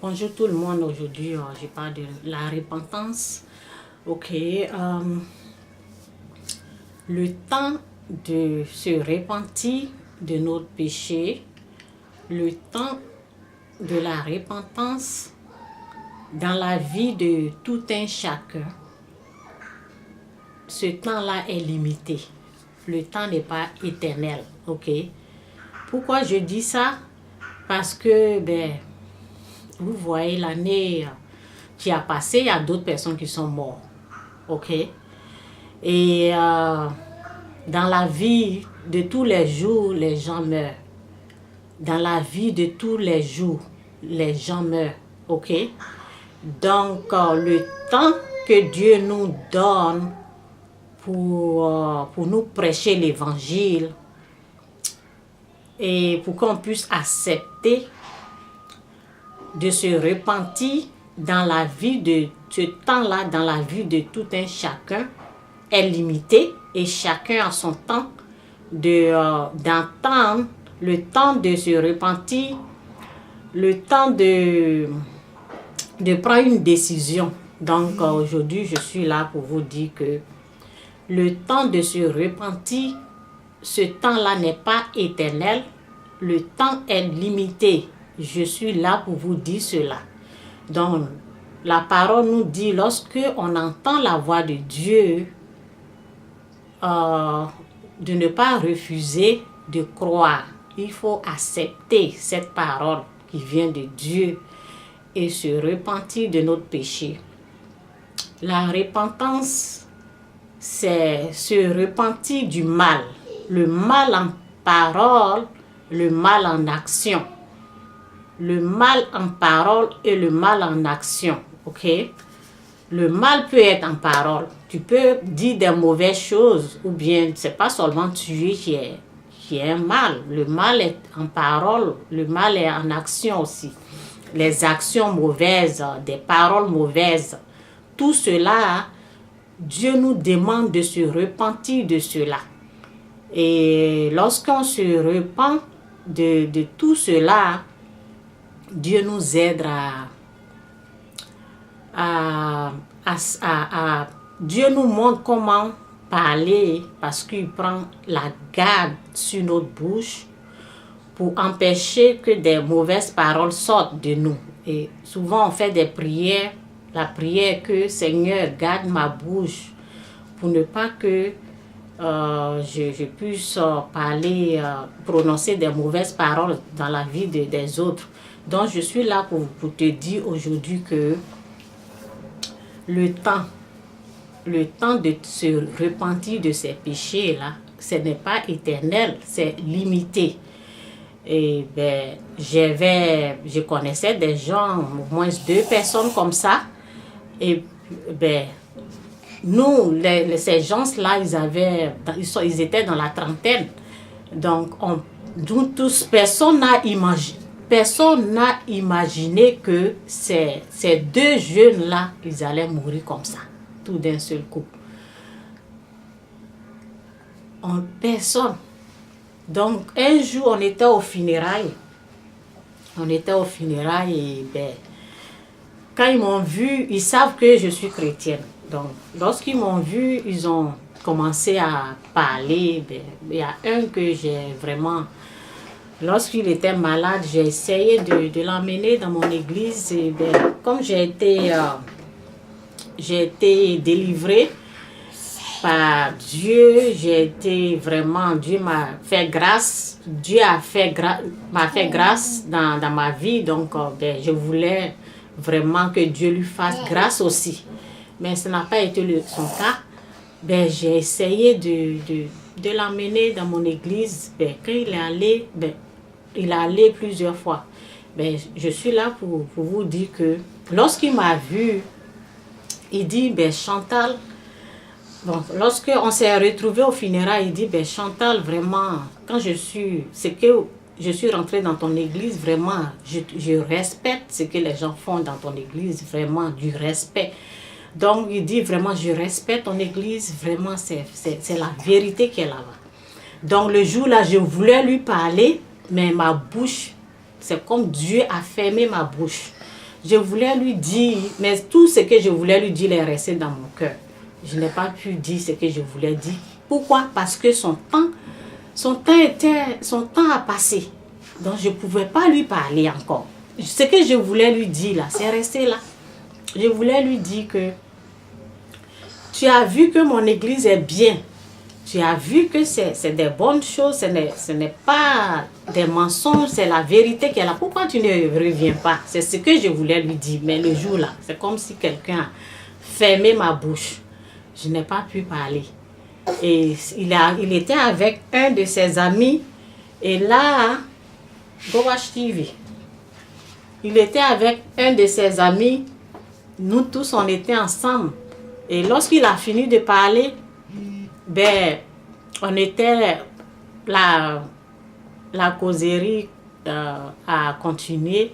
Bonjour tout le monde, aujourd'hui je parle de la repentance. Ok, le temps de se repentir de notre péché, le temps de la repentance dans la vie de tout un chacun, ce temps-là est limité. Le temps n'est pas éternel, ok? Pourquoi je dis ça? Parce que, vous voyez, l'année qui a passé, il y a d'autres personnes qui sont mortes, ok? Et dans la vie de tous les jours, les gens meurent. Dans la vie de tous les jours, les gens meurent, ok? Donc, le temps que Dieu nous donne pour nous prêcher l'évangile et pour qu'on puisse accepter de se repentir dans la vie de ce temps-là, dans la vie de tout un chacun, est limité et chacun a son temps d'entendre, le temps de se repentir, le temps de prendre une décision. Donc aujourd'hui, je suis là pour vous dire que le temps de se repentir, ce temps-là n'est pas éternel, le temps est limité. Je suis là pour vous dire cela. Donc, la parole nous dit, lorsque on entend la voix de Dieu, de ne pas refuser de croire. Il faut accepter cette parole qui vient de Dieu et se repentir de notre péché. La repentance, c'est se repentir du mal. Le mal en parole, le mal en action. Le mal en parole et le mal en action, ok? Le mal peut être en parole. Tu peux dire des mauvaises choses ou bien c'est pas seulement tuer qui est un mal. Le mal est en parole, le mal est en action aussi. Les actions mauvaises, des paroles mauvaises, tout cela, Dieu nous demande de se repentir de cela. Et lorsqu'on se repent de tout cela, Dieu nous aide Dieu nous montre comment parler parce qu'il prend la garde sur notre bouche pour empêcher que des mauvaises paroles sortent de nous. Et souvent on fait des prières, la prière que Seigneur garde ma bouche pour ne pas que je puisse parler, prononcer des mauvaises paroles dans la vie des autres. Donc je suis là pour te dire aujourd'hui que le temps de se repentir de ces péchés-là, ce n'est pas éternel, c'est limité. Et je connaissais des gens, au moins 2 personnes comme ça. Et nous, ces gens-là, ils étaient dans la trentaine. Donc, nous tous, personne n'a imaginé que ces 2 jeunes-là, ils allaient mourir comme ça, tout d'un seul coup. Personne. Donc, un jour, on était au funérailles. Et quand ils m'ont vu, ils savent que je suis chrétienne. Donc, lorsqu'ils m'ont vu, ils ont commencé à parler. Il y a un que j'ai vraiment... Lorsqu'il était malade, j'ai essayé de l'emmener dans mon église. Et comme j'ai été délivrée par Dieu, Dieu m'a fait grâce. Dieu m'a fait grâce dans ma vie. Donc, je voulais vraiment que Dieu lui fasse grâce aussi. Mais ce n'a pas été son cas. J'ai essayé de l'emmener dans mon église. Quand il est allé, il est allé plusieurs fois. Je suis là pour vous dire que lorsqu'il m'a vu, il dit, Chantal, lorsqu'on s'est retrouvés au funérailles, il dit, Chantal, vraiment, c'est que je suis rentrée dans ton église, vraiment, je respecte ce que les gens font dans ton église, vraiment, du respect. Donc, il dit, vraiment, je respecte ton église, vraiment, c'est la vérité qui est là-bas. Donc, le jour-là, je voulais lui parler, mais ma bouche, c'est comme Dieu a fermé ma bouche. Je voulais lui dire, mais tout ce que je voulais lui dire est resté dans mon cœur. Je n'ai pas pu dire ce que je voulais dire. Pourquoi? Parce que son temps a passé. Donc, je ne pouvais pas lui parler encore. Ce que je voulais lui dire là, c'est resté là. Je voulais lui dire que tu as vu que mon église est bien. Tu as vu que c'est des bonnes choses, ce n'est pas des mensonges, c'est la vérité qui est là. Pourquoi tu ne reviens pas? C'est ce que je voulais lui dire. Mais le jour là, c'est comme si quelqu'un a fermé ma bouche. Je n'ai pas pu parler. Et il était avec un de ses amis. Et là, Go Watch TV. Il était avec un de ses amis. Nous tous, on était ensemble. Et lorsqu'il a fini de parler, ben, on était, la causerie a continué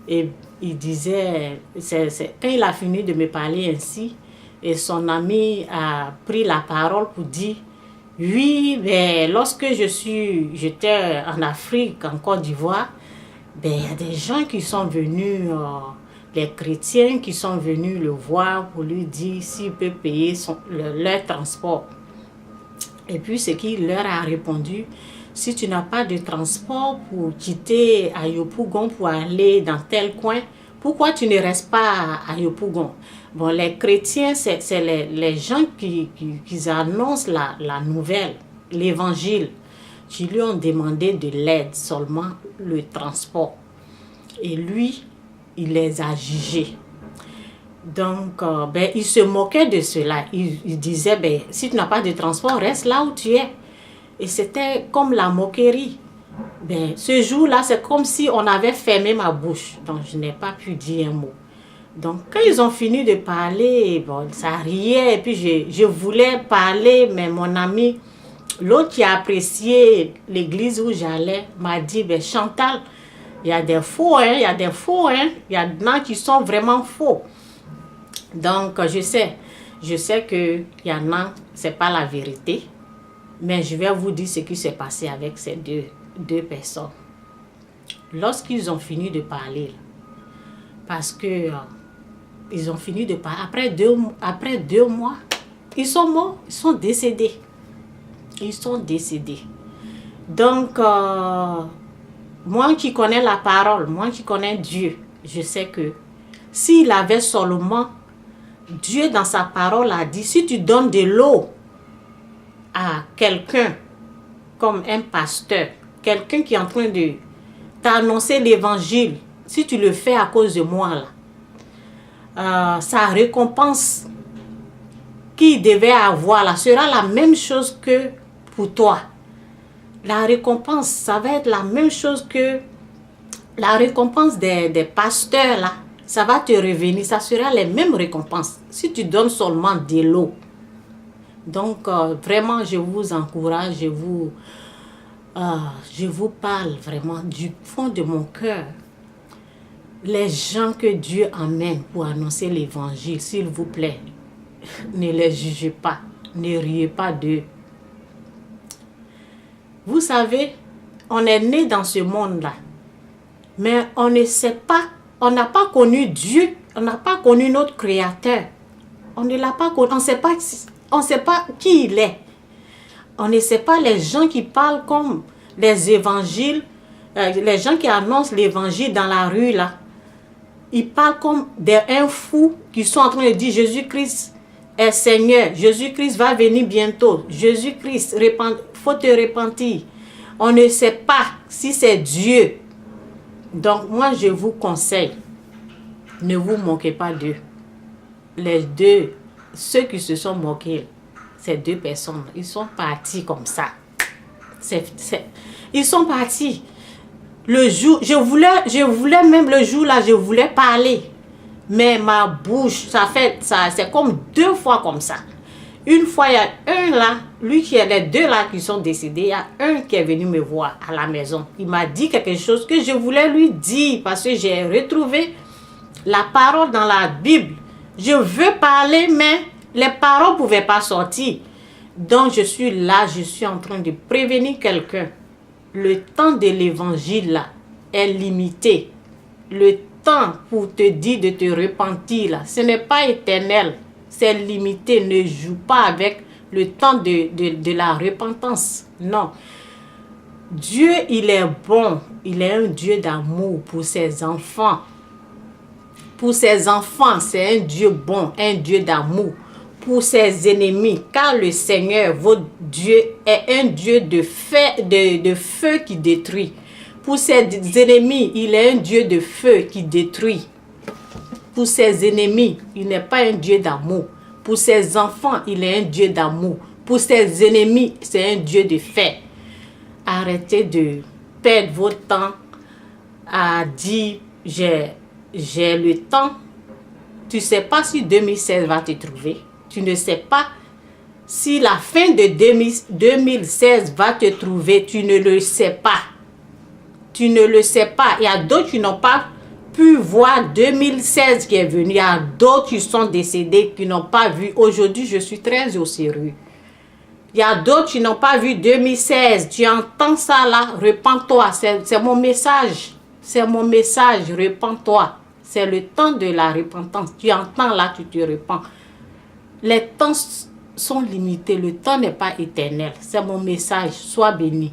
et il disait, quand il a fini de me parler ainsi, et son ami a pris la parole pour dire, oui, ben, lorsque j'étais en Afrique, en Côte d'Ivoire, ben, il y a des gens qui sont venus, les chrétiens qui sont venus le voir pour lui dire s'il peut payer leur transport. Et puis, ce qu'il leur a répondu, si tu n'as pas de transport pour quitter Ayopougon pour aller dans tel coin, pourquoi tu ne restes pas à Ayopougon? Bon, les chrétiens, c'est les gens qui annoncent la nouvelle, l'évangile, qui lui ont demandé de l'aide, seulement le transport. Et lui, il les a jugés. Donc, ben, il se moquait de cela. Il disait, ben, si tu n'as pas de transport, reste là où tu es. Et c'était comme la moquerie. Ben, ce jour-là, c'est comme si on avait fermé ma bouche. Donc, je n'ai pas pu dire un mot. Donc, quand ils ont fini de parler, bon, ça riait. Et puis, je voulais parler, mais mon ami, l'autre qui a apprécié l'église où j'allais, m'a dit, ben, Chantal, il y a des faux, hein, il y a des faux, hein. Il y en a qui sont vraiment faux. Donc, je sais que il y en a, c'est pas la vérité, mais je vais vous dire ce qui s'est passé avec ces deux personnes. Lorsqu'ils ont fini de parler, parce que ils ont fini de parler, après deux mois, ils sont morts, ils sont décédés. Ils sont décédés. Donc, moi qui connais la parole, moi qui connais Dieu, je sais que s'il avait seulement Dieu, dans sa parole, a dit, si tu donnes de l'eau à quelqu'un, comme un pasteur, quelqu'un qui est en train de t'annoncer l'évangile, si tu le fais à cause de moi, là, sa récompense qu'il devait avoir, là, sera la même chose que pour toi. La récompense, ça va être la même chose que la récompense des pasteurs, là. Ça va te revenir, ça sera les mêmes récompenses si tu donnes seulement de l'eau. Donc, vraiment, je vous encourage, je vous parle vraiment du fond de mon cœur. Les gens que Dieu emmène pour annoncer l'évangile, s'il vous plaît, ne les jugez pas, ne riez pas d'eux. Vous savez, on est né dans ce monde-là, mais on ne sait pas. On n'a pas connu Dieu, on n'a pas connu notre Créateur. On ne l'a pas connu, on ne sait pas qui il est. On ne sait pas les gens qui parlent comme les évangiles, les gens qui annoncent l'évangile dans la rue là. Ils parlent comme un fou qui sont en train de dire Jésus-Christ est Seigneur, Jésus-Christ va venir bientôt, Jésus-Christ, faut te repentir. On ne sait pas si c'est Dieu. Donc, moi, je vous conseille, ne vous moquez pas d'eux. Les deux, ceux qui se sont moqués, ces deux personnes, ils sont partis comme ça. Ils sont partis. Le jour, je voulais même le jour là, je voulais parler. Mais ma bouche, c'est comme deux fois comme ça. Une fois, il y a un là, lui qui est les deux là qui sont décédés, il y a un qui est venu me voir à la maison. Il m'a dit quelque chose que je voulais lui dire parce que j'ai retrouvé la parole dans la Bible. Je veux parler, mais les paroles ne pouvaient pas sortir. Donc, je suis là, je suis en train de prévenir quelqu'un. Le temps de l'évangile là est limité. Le temps pour te dire de te repentir, là, ce n'est pas éternel. C'est limité. Ne joue pas avec le temps de la repentance. Non. Dieu, il est bon. Il est un Dieu d'amour pour ses enfants. Pour ses enfants, c'est un Dieu bon, un Dieu d'amour. Pour ses ennemis, car le Seigneur, votre Dieu, est un Dieu de feu qui détruit. Pour ses ennemis, il est un Dieu de feu qui détruit. Pour ses ennemis, il n'est pas un Dieu d'amour. Pour ses enfants, il est un Dieu d'amour. Pour ses ennemis, c'est un Dieu de feu. Arrêtez de perdre votre temps à dire j'ai le temps. Tu ne sais pas si 2016 va te trouver. Tu ne sais pas si la fin de 2016 va te trouver. Tu ne le sais pas. Tu ne le sais pas. Il y a d'autres qui n'ont pas pu voir 2016 qui est venu. Il y a d'autres qui sont décédés, qui n'ont pas vu. Aujourd'hui, je suis très au sérieux. Il y a d'autres qui n'ont pas vu 2016. Tu entends ça là, repens-toi. C'est mon message. C'est mon message, repens-toi. C'est le temps de la repentance. Tu entends là, tu te repens. Les temps sont limités. Le temps n'est pas éternel. C'est mon message. Sois béni.